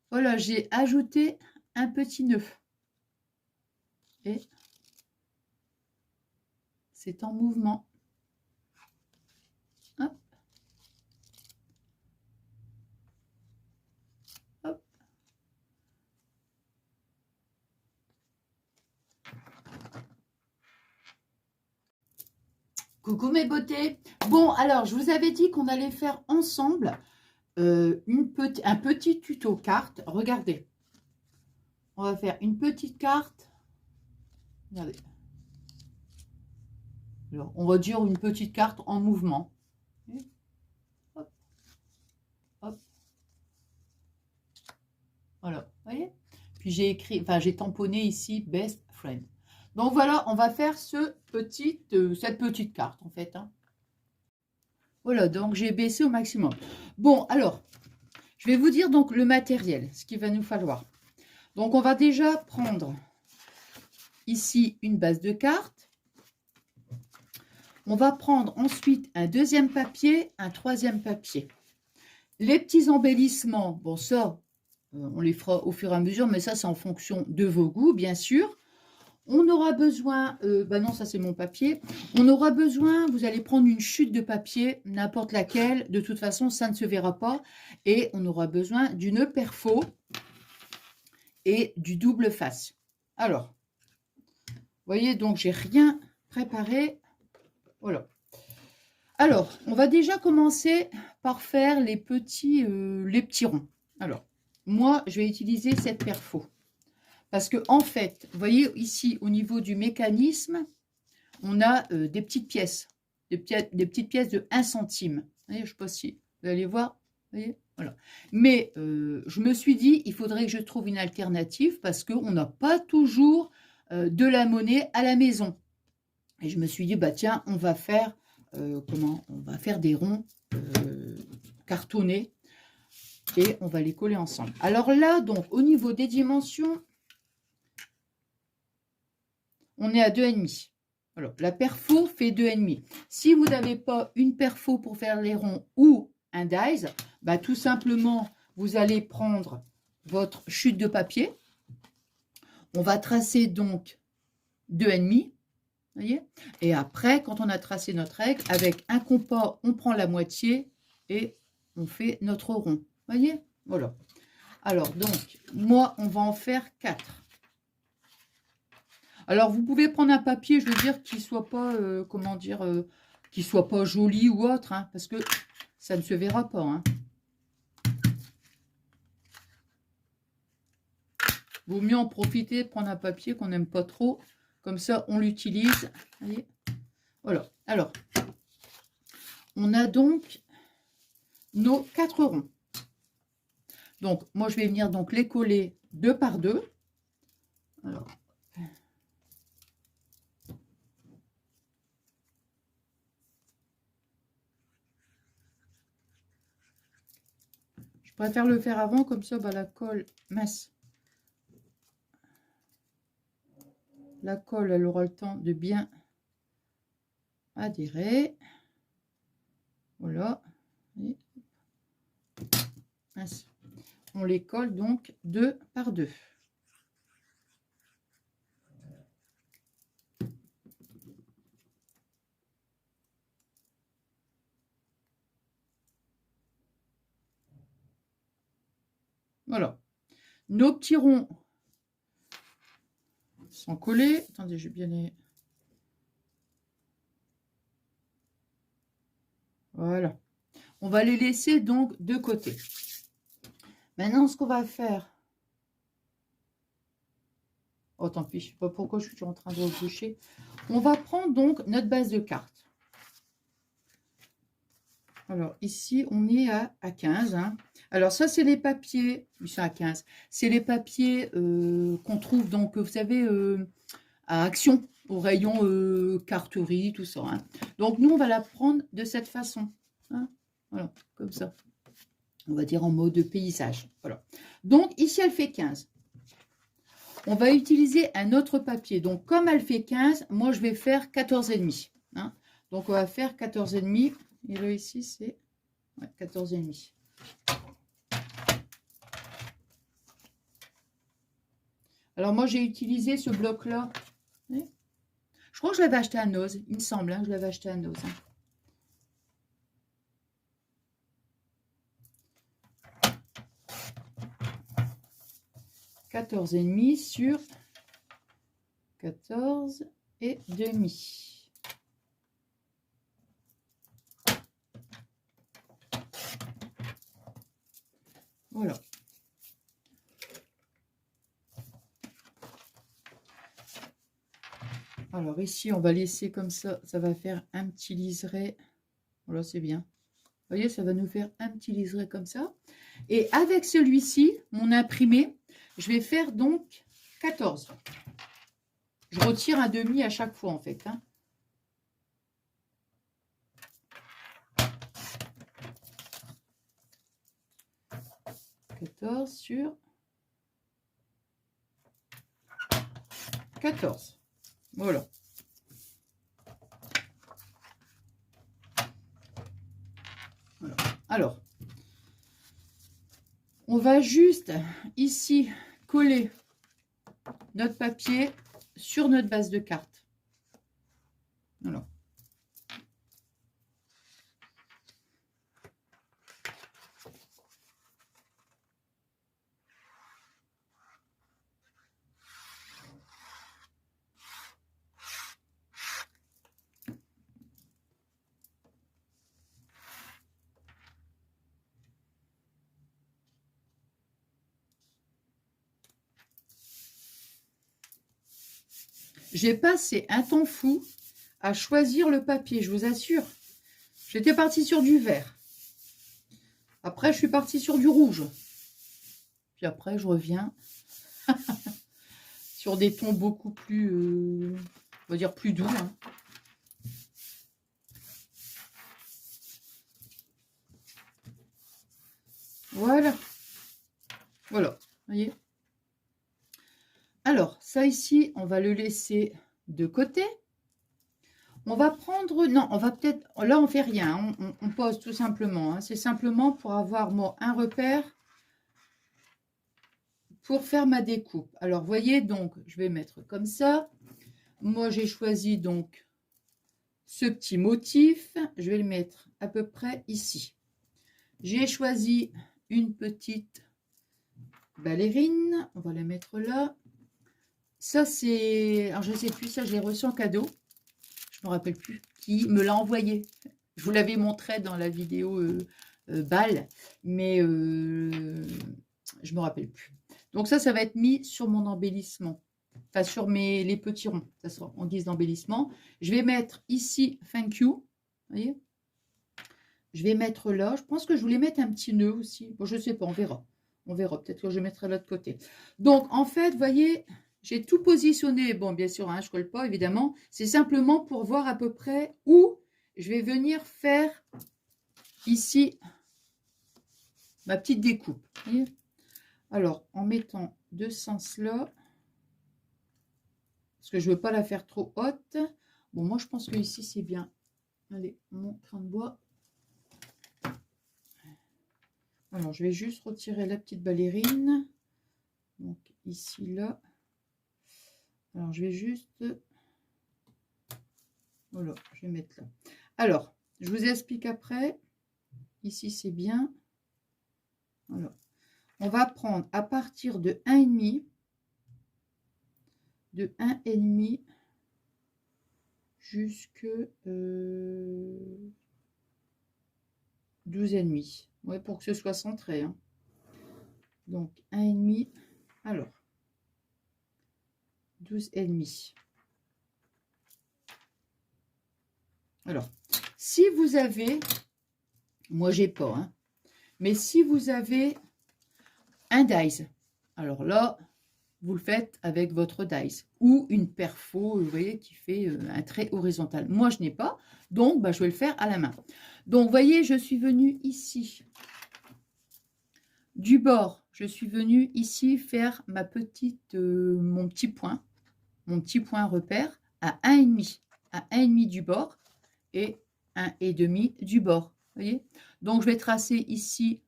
Voilà, j'ai ajouté un petit nœud. Et c'est en mouvement. Hop. Hop. Coucou mes beautés. Bon, alors, je vous avais dit qu'on allait faire ensemble un petit tuto carte. Regardez. On va faire une petite carte. Regardez. Alors, on va dire une petite carte en mouvement. Hop, hop. Voilà, vous voyez? Puis j'ai écrit, enfin j'ai tamponné ici Best Friend. Donc voilà, on va faire cette petite carte en fait. Hein. Voilà, donc j'ai baissé au maximum. Bon, alors, je vais vous dire donc le matériel, ce qu'il va nous falloir. Donc on va déjà prendre ici une base de carte. On va prendre ensuite un deuxième papier, un troisième papier. Les petits embellissements, bon ça, on les fera au fur et à mesure, mais ça c'est en fonction de vos goûts, bien sûr. On aura besoin, bah non, ça c'est mon papier. On aura besoin, vous allez prendre une chute de papier, n'importe laquelle. De toute façon, ça ne se verra pas. Et on aura besoin d'une perfo et du double face. Alors, vous voyez, donc j'ai rien préparé. Voilà. Alors, on va déjà commencer par faire les petits ronds. Alors, moi, je vais utiliser cette perfo. Parce que, en fait, vous voyez ici, au niveau du mécanisme, on a des petites pièces. Des petites pièces de 1 centime. Vous voyez, je ne sais pas si vous allez voir. Vous voyez, voilà. Mais je me suis dit, il faudrait que je trouve une alternative parce qu'on n'a pas toujours de la monnaie à la maison. Et je me suis dit, bah tiens, on va faire on va faire des ronds cartonnés et on va les coller ensemble. Alors là, donc, au niveau des dimensions, on est à 2,5. Alors, la perfo fait 2,5. Si vous n'avez pas une perfo pour faire les ronds ou un dies, bah, tout simplement, vous allez prendre votre chute de papier. On va tracer donc 2,5. Voyez, et après, quand on a tracé notre règle, avec un compas, on prend la moitié et on fait notre rond. Voyez, voilà. Alors, donc, moi, on va en faire 4. Alors, vous pouvez prendre un papier, je veux dire, qui soit pas, comment dire, qui soit pas joli ou autre, hein, parce que ça ne se verra pas. Hein. Vaut mieux en profiter, de prendre un papier qu'on n'aime pas trop. Comme ça, on l'utilise. Voilà. Alors, on a donc nos 4 ronds. Donc, moi, je vais venir donc les coller 2 par 2. Alors, je préfère le faire avant, comme ça, bah, la colle mince. La colle, elle aura le temps de bien adhérer. Voilà. Et mince. On les colle donc 2 par 2. Voilà. Nos petits ronds sont collés. Attendez, j'ai bien les... Voilà. On va les laisser donc de côté. Maintenant, ce qu'on va faire... Oh, tant pis, je ne sais pas pourquoi je suis en train de reboucher. On va prendre donc notre base de cartes. Alors, ici, on est à 15. Hein. Alors, ça, c'est les papiers. Ils sont à 15. C'est les papiers qu'on trouve, donc, vous savez, à Action, au rayon carterie, tout ça. Hein. Donc, nous, on va la prendre de cette façon. Hein. Voilà, comme ça. On va dire en mode paysage. Voilà. Donc, ici, elle fait 15. On va utiliser un autre papier. Donc, comme elle fait 15, moi, je vais faire 14,5. Hein. Donc, on va faire 14,5. Et là, ici, c'est 14,5. Alors moi, j'ai utilisé ce bloc-là. Je crois que je l'avais acheté à Noz. Il me semble que je l'avais acheté à Noz. 14,5 sur 14,5. Voilà. Alors ici, on va laisser comme ça. Ça va faire un petit liseré. Voilà, c'est bien. Vous voyez, ça va nous faire un petit liseré comme ça. Et avec celui-ci, mon imprimé, je vais faire donc 14. Je retire un demi à chaque fois, en fait. 14 sur 14. Voilà. Voilà. Alors, on va juste ici coller notre papier sur notre base de carte. Voilà. J'ai passé un temps fou à choisir le papier, je vous assure. J'étais partie sur du vert. Après, je suis partie sur du rouge. Puis après, je reviens sur des tons beaucoup plus, on va dire plus doux. Voilà. Voilà, vous voyez. Alors, ça ici, on va le laisser de côté. On va prendre... Non, on va peut-être... Là, on fait rien. On pose tout simplement. C'est simplement pour avoir, moi, un repère pour faire ma découpe. Alors, vous voyez, donc, je vais mettre comme ça. Moi, j'ai choisi, donc, ce petit motif. Je vais le mettre à peu près ici. J'ai choisi une petite ballerine. On va la mettre là. Ça, c'est... Alors, je ne sais plus, ça, je l'ai reçu en cadeau. Je ne me rappelle plus qui me l'a envoyé. Je vous l'avais montré dans la vidéo balle, mais je ne me rappelle plus. Donc ça va être mis sur mon embellissement. Enfin, sur les petits ronds. Ça sera en guise d'embellissement. Je vais mettre ici, thank you. Vous voyez? Je vais mettre là. Je pense que je voulais mettre un petit nœud aussi. Bon, je ne sais pas, on verra. On verra. Peut-être que je mettrai de l'autre côté. Donc, en fait, vous voyez... J'ai tout positionné, bon bien sûr, je ne colle pas évidemment, c'est simplement pour voir à peu près où je vais venir faire ici ma petite découpe. Voyez. Alors, en mettant de ce sens-là, parce que je ne veux pas la faire trop haute. Bon, moi je pense que ici c'est bien. Allez, mon crin de bois. Alors, je vais juste retirer la petite ballerine. Donc, ici, là. Alors, je vais juste... Voilà, je vais mettre là. Alors, je vous explique après. Ici, c'est bien. Voilà. On va prendre à partir de 1,5. De 1,5 jusque 12,5. Ouais, pour que ce soit centré. Hein. Donc, 1,5. Alors, 12,5. Alors, si vous avez, moi j'ai pas, hein, mais si vous avez un dies, alors là, vous le faites avec votre dies ou une perfo, vous voyez, qui fait un trait horizontal. Moi, je n'ai pas, donc bah, je vais le faire à la main. Donc, vous voyez, je suis venue ici, du bord, je suis venue ici faire ma petite, mon petit point repère à 1,5 du bord. Et 1,5 du bord. Voyez. Donc, je vais tracer ici,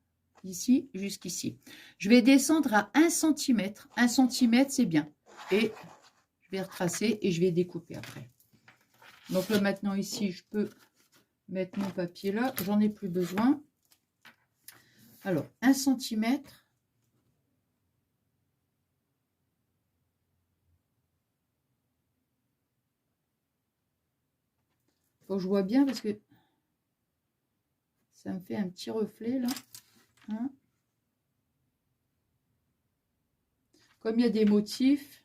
jusqu'ici. Je vais descendre à 1 cm. 1 cm, c'est bien. et je vais retracer et je vais découper après. Donc là maintenant ici je peux mettre mon papier là, j'en ai plus besoin. Alors 1 cm. Faut que je vois bien parce que ça me fait un petit reflet là. Hein. Comme il y a des motifs.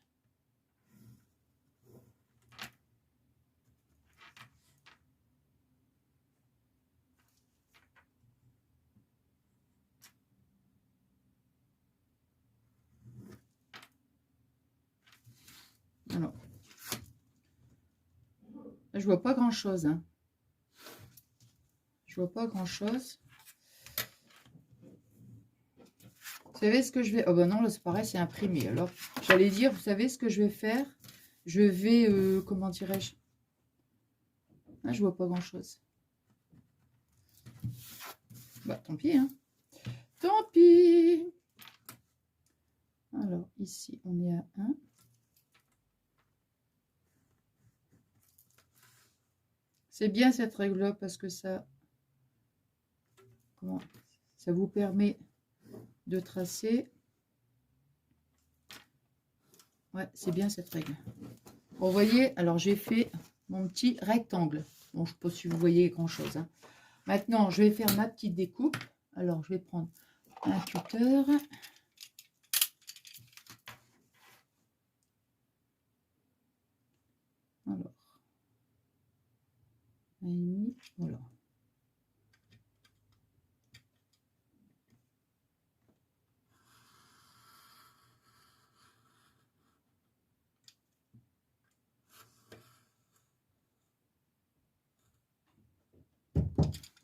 Alors, là, je vois pas grand chose. Hein. Je vois pas grand chose. Vous savez ce que je vais... Oh ben non, là c'est pareil, c'est imprimé. Alors, j'allais dire, vous savez ce que je vais faire? Je vais... comment dirais-je? Ah, je vois pas grand chose. Bah, tant pis, hein. Tant pis. Alors, ici, on est à 1. C'est bien cette règle-là parce que ça... Comment? Ça vous permet de tracer. Ouais, c'est bien cette règle. Bon, vous voyez, alors j'ai fait mon petit rectangle. Bon, je ne sais pas si vous voyez grand-chose. Hein. Maintenant, je vais faire ma petite découpe. Alors, je vais prendre un cutter. Alors, voilà.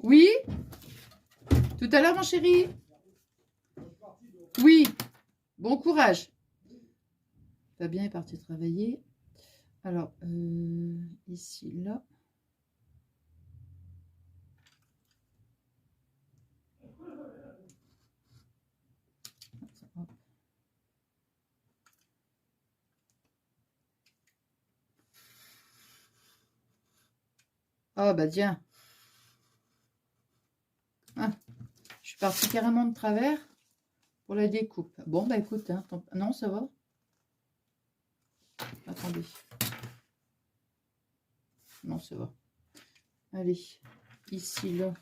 Oui? Tout à l'heure, mon chéri? Oui. Bon courage. Fabien est parti travailler. Alors, ici, là. Ah, bah tiens. Ah, je suis partie carrément de travers pour la découpe. Bon, bah écoute, hein, non, ça va. Attendez. Non, ça va. Allez, ici, là.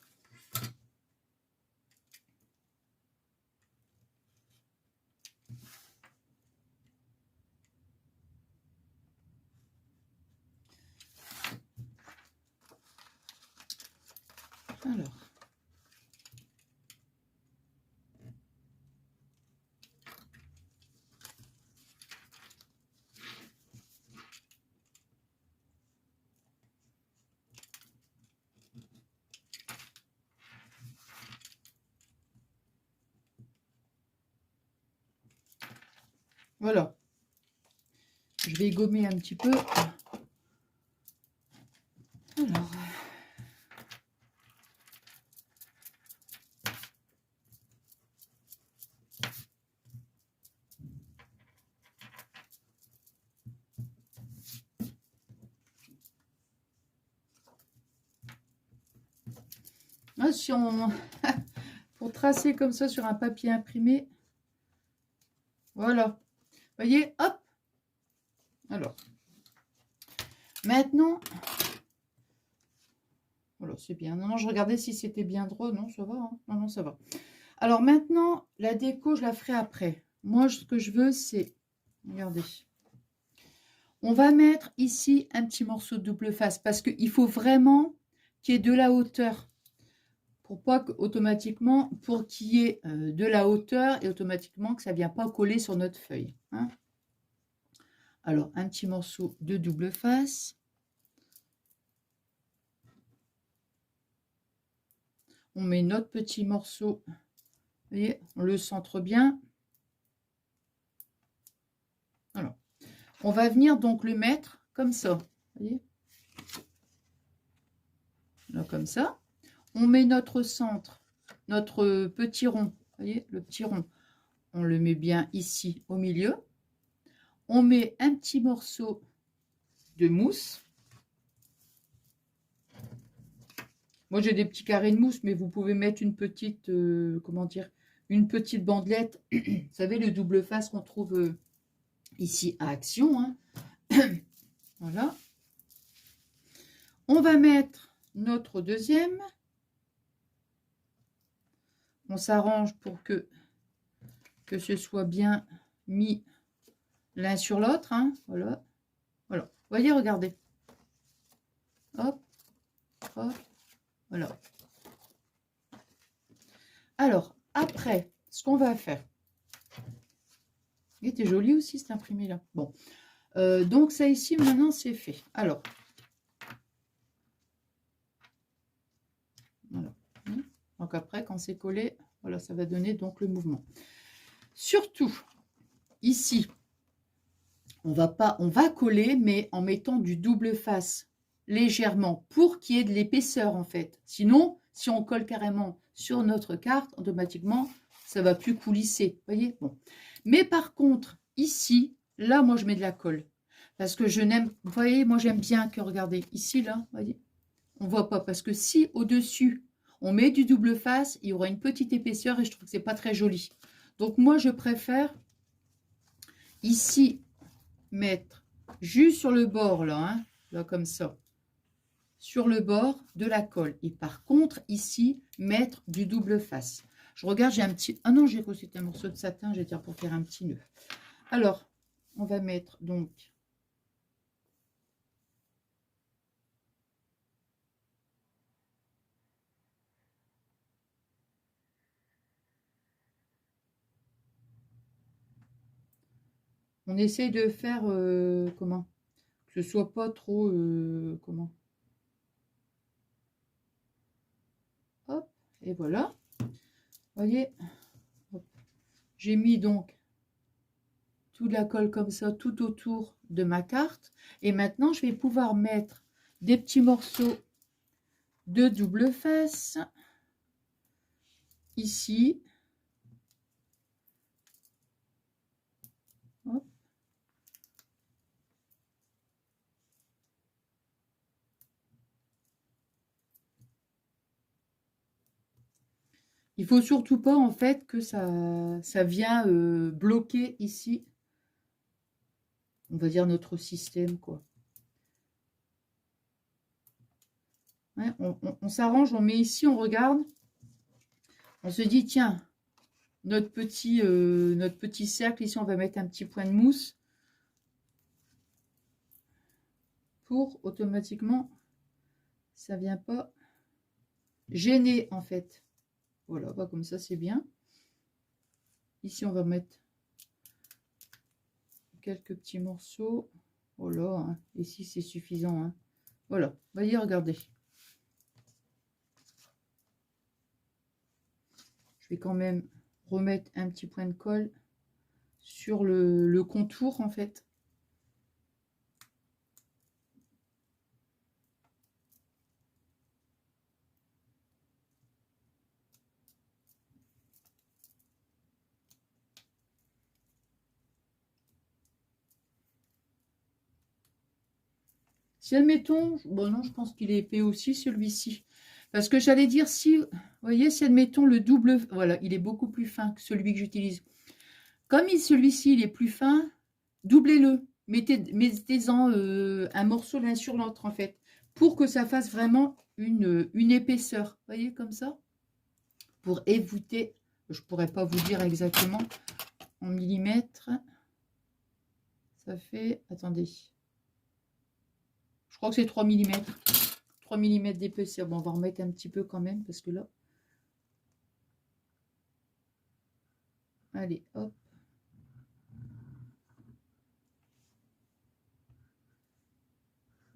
Alors. Voilà. Je vais gommer un petit peu. Alors. Ah, si on... pour tracer comme ça sur un papier imprimé. Voilà. Vous voyez, hop. Alors. Maintenant. Voilà, c'est bien. Non, non, je regardais si c'était bien droit. Non, ça va. Hein. Non, non, ça va. Alors maintenant, la déco, je la ferai après. Moi, ce que je veux, c'est... Regardez. On va mettre ici un petit morceau de double face parce qu'il faut vraiment qu'il y ait de la hauteur. Pour pas automatiquement, pour qu'il y ait de la hauteur et automatiquement que ça ne vient pas coller sur notre feuille. Hein. Alors, un petit morceau de double face. On met notre petit morceau. Vous voyez, on le centre bien. Alors, on va venir donc le mettre comme ça. Vous voyez, là, comme ça. On met notre centre, notre petit rond. Vous voyez, le petit rond. On le met bien ici au milieu. On met un petit morceau de mousse. Moi, j'ai des petits carrés de mousse, mais vous pouvez mettre une petite, comment dire, une petite bandelette. Vous savez, le double face qu'on trouve ici à Action. Hein. Voilà. On va mettre notre deuxième. On s'arrange pour que ce soit bien mis l'un sur l'autre. Hein. Voilà. Voilà. Vous voyez, regardez. Hop. Hop. Voilà. Alors, après, ce qu'on va faire. Il était joli aussi, cet imprimé là. Bon. Donc, ça ici, maintenant, c'est fait. Alors. Voilà. Donc, après, quand c'est collé, voilà, ça va donner donc le mouvement. Surtout, ici, on va coller, mais en mettant du double face légèrement pour qu'il y ait de l'épaisseur en fait. Sinon, si on colle carrément sur notre carte, automatiquement, ça va plus coulisser. Vous voyez, bon. Mais par contre, ici, là, moi, je mets de la colle. Parce que je n'aime, vous voyez, moi, j'aime bien que, regardez, ici, là, vous voyez, on ne voit pas. Parce que si, au-dessus, on met du double face, il y aura une petite épaisseur et je trouve que c'est pas très joli. Donc, moi, je préfère, ici, mettre juste sur le bord, là, hein, là, comme ça. Sur le bord de la colle. Et par contre, ici, mettre du double face. Je regarde, j'ai un petit... Ah non, j'ai reçu un morceau de satin, je vais dire pour faire un petit nœud. Alors, on va mettre donc... On essaye de faire... comment? Que ce soit pas trop... comment? Hop, et voilà. Vous voyez, j'ai mis donc toute la colle comme ça tout autour de ma carte. Et maintenant, je vais pouvoir mettre des petits morceaux de double face ici. Hop. Il faut surtout pas en fait que ça vient bloquer ici, on va dire notre système quoi. Ouais, on s'arrange, on met ici, on regarde, on se dit tiens, notre petit cercle ici, on va mettre un petit point de mousse pour automatiquement ça vient pas gêner en fait. Voilà, bah comme ça c'est bien. Ici on va mettre quelques petits morceaux. Voilà, hein. Ici c'est suffisant. Hein. Voilà, voyez, regardez. Je vais quand même remettre un petit point de colle sur le contour en fait. Si admettons, bon non, je pense qu'il est épais aussi celui-ci. Parce que j'allais dire si, vous voyez, si admettons le double, voilà, il est beaucoup plus fin que celui que j'utilise. Comme celui-ci, il est plus fin, doublez-le. Mettez-en un morceau l'un sur l'autre en fait. Pour que ça fasse vraiment une épaisseur. Vous voyez, comme ça. Pour éviter, je ne pourrais pas vous dire exactement en millimètres. Ça fait, attendez. Je crois que c'est 3 mm. 3 mm d'épaisseur. Bon, on va remettre un petit peu quand même, parce que là... Allez, hop.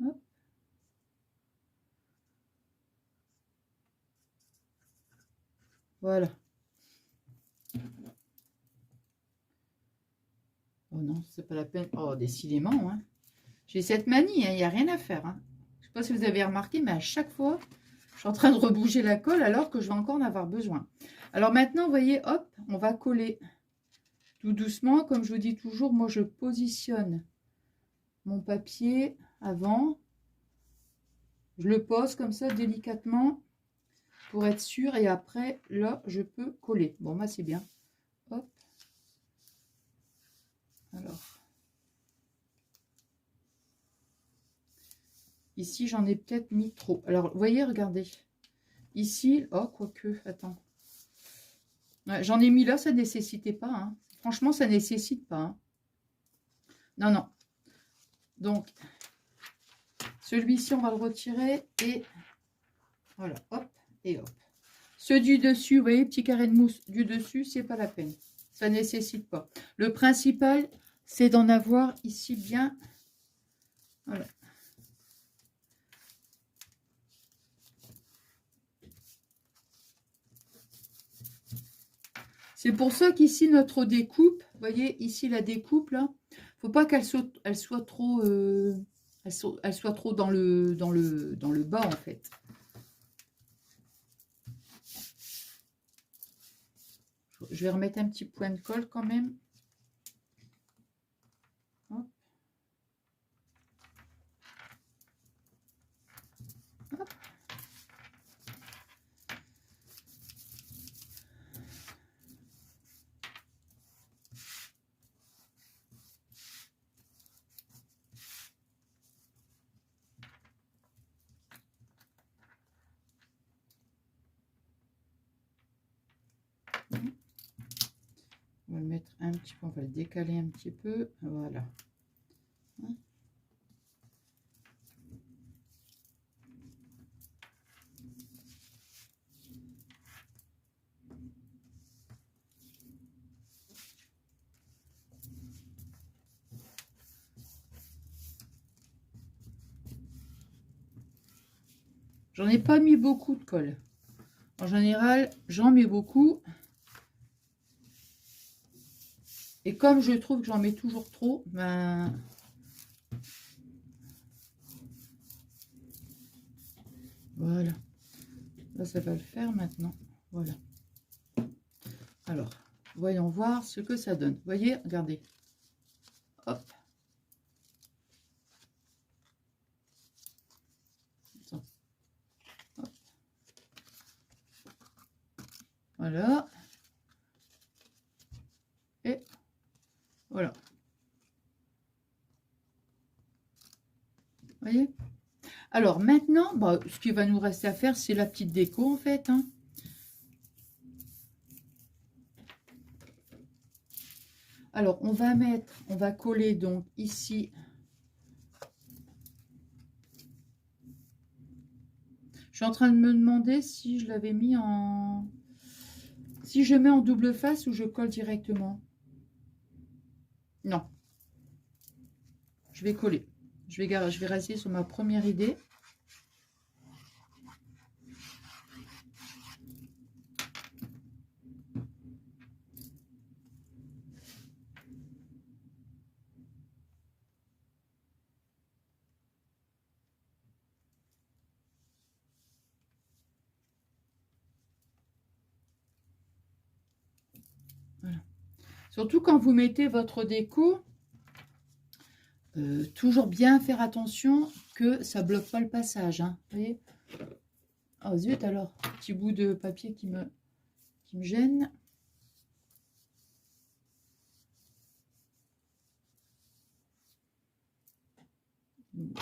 Hop. Voilà. Oh non, c'est pas la peine. Oh, décidément, hein. J'ai cette manie, hein, il n'y a rien à faire. Hein. Je ne sais pas si vous avez remarqué, mais à chaque fois, je suis en train de rebouger la colle alors que je vais encore en avoir besoin. Alors maintenant, vous voyez, hop, on va coller tout doucement. Comme je vous dis toujours, moi je positionne mon papier avant. Je le pose comme ça délicatement pour être sûr. Et après, là, je peux coller. Bon, moi, c'est bien. Hop. Alors. Ici, j'en ai peut-être mis trop. Alors, vous voyez, regardez. Ici, oh, quoique, attends. Ouais, j'en ai mis là, ça ne nécessitait pas. Hein. Franchement, ça ne nécessite pas. Hein. Non, non. Donc, celui-ci, on va le retirer. Et voilà, hop, et hop. Ceux du dessus, vous voyez, petit carré de mousse du dessus, c'est pas la peine. Ça ne nécessite pas. Le principal, c'est d'en avoir ici bien. Voilà. C'est pour ça qu'ici, notre découpe, vous voyez, ici, la découpe, là, faut pas qu'elle soit trop... elle soit trop dans le bas, en fait. Je vais remettre un petit point de colle quand même. Hop. Hop. On va le mettre un petit peu, on va le décaler un petit peu. Voilà. J'en ai pas mis beaucoup de colle. En général, j'en mets beaucoup. Et comme je trouve que j'en mets toujours trop, ben... Voilà. Là, ça va le faire maintenant. Voilà. Alors, voyons voir ce que ça donne. Vous voyez, regardez. Hop. Hop. Voilà. Et voilà. Vous voyez? Alors maintenant, bah, ce qui va nous rester à faire, c'est la petite déco en fait. Hein. Alors on va coller donc ici. Je suis en train de me demander si je l'avais mis en... Si je mets en double face ou je colle directement. Non. Je vais coller. Je vais rester sur ma première idée. Voilà. Surtout quand vous mettez votre déco, toujours bien faire attention que ça bloque pas le passage. Hein. Vous voyez? Oh zut alors, petit bout de papier qui me gêne. Non.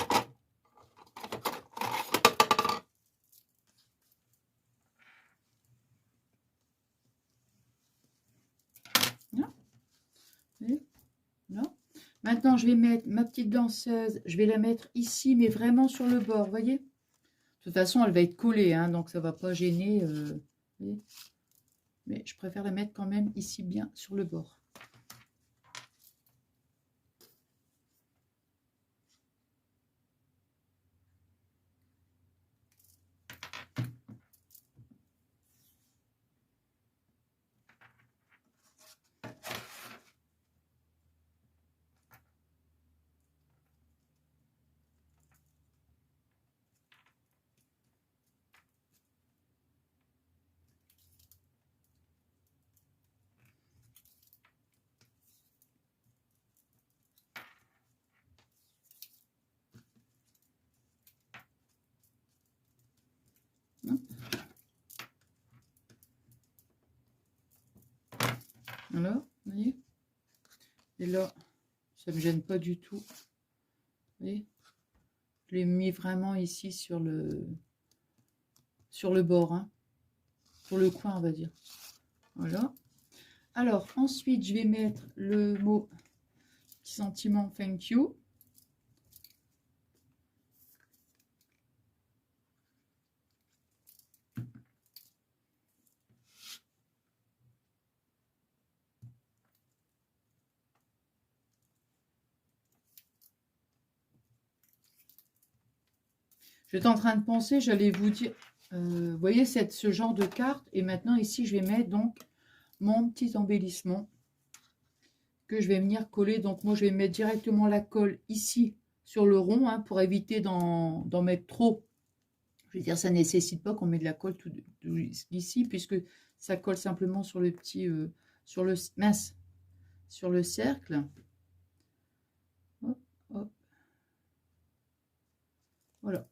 Non. Maintenant, je vais mettre ma petite danseuse. Je vais la mettre ici, mais vraiment sur le bord, vous voyez? De toute façon, elle va être collée, hein, donc ça ne va pas gêner. Mais je préfère la mettre quand même ici, bien sur le bord. Voilà, vous voyez. Et là, ça ne me gêne pas du tout. Vous voyez, je l'ai mis vraiment ici sur le bord, hein, sur le coin, on va dire. Voilà. Alors, ensuite, je vais mettre le mot petit sentiment thank you. J'étais en train de penser, j'allais vous dire, vous voyez ce genre de carte. Et maintenant, ici, je vais mettre donc mon petit embellissement que je vais venir coller. Donc, moi, je vais mettre directement la colle ici sur le rond, hein, pour éviter d'en mettre trop. Je veux dire, ça ne nécessite pas qu'on mette de la colle tout ici, puisque ça colle simplement sur le petit, sur le cercle. Hop, hop. Voilà.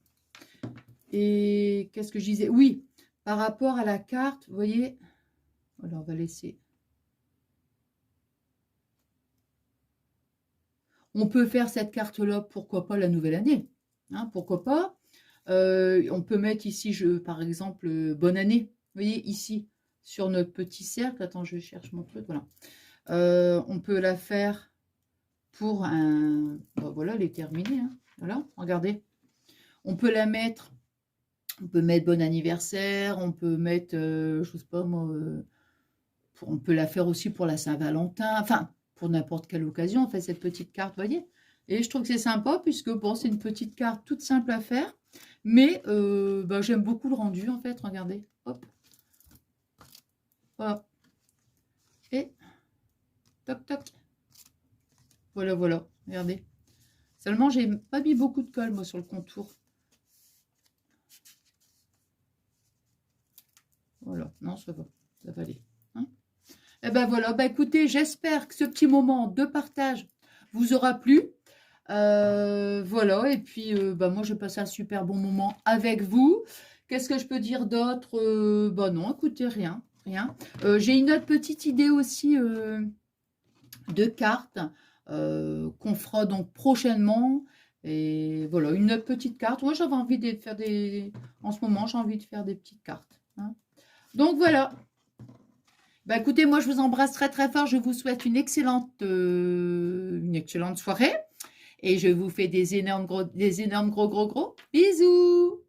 Et qu'est-ce que je disais? Oui, par rapport à la carte, vous voyez, voilà, on va laisser. On peut faire cette carte-là, pourquoi pas la nouvelle année, hein, pourquoi pas. On peut mettre ici, par exemple, bonne année, vous voyez, ici, sur notre petit cercle. Attends, je cherche mon truc, voilà. On peut la faire pour un... Ben voilà, elle est terminée, hein. Voilà, regardez. On peut la mettre, on peut mettre bon anniversaire, on peut mettre, je sais pas moi, on peut la faire aussi pour la Saint-Valentin, enfin, pour n'importe quelle occasion, on fait cette petite carte, vous voyez. Et je trouve que c'est sympa, puisque bon, c'est une petite carte toute simple à faire, mais ben, j'aime beaucoup le rendu, en fait, regardez, hop. Voilà. Et, toc, toc. Voilà, voilà, regardez. Seulement, j'ai pas mis beaucoup de colle, moi, sur le contour. Voilà, non, ça va aller. Hein. Et ben voilà, ben écoutez, j'espère que ce petit moment de partage vous aura plu. Voilà, et puis ben moi, j'ai passé un super bon moment avec vous. Qu'est-ce que je peux dire d'autre? Ben non, écoutez, rien. J'ai une autre petite idée aussi de cartes qu'on fera donc prochainement. Et voilà, une autre petite carte. Moi, j'avais envie de faire en ce moment, j'ai envie de faire des petites cartes. Hein. Donc voilà. Bah écoutez, moi je vous embrasse très très fort. Je vous souhaite une excellente soirée. Et je vous fais des énormes gros bisous.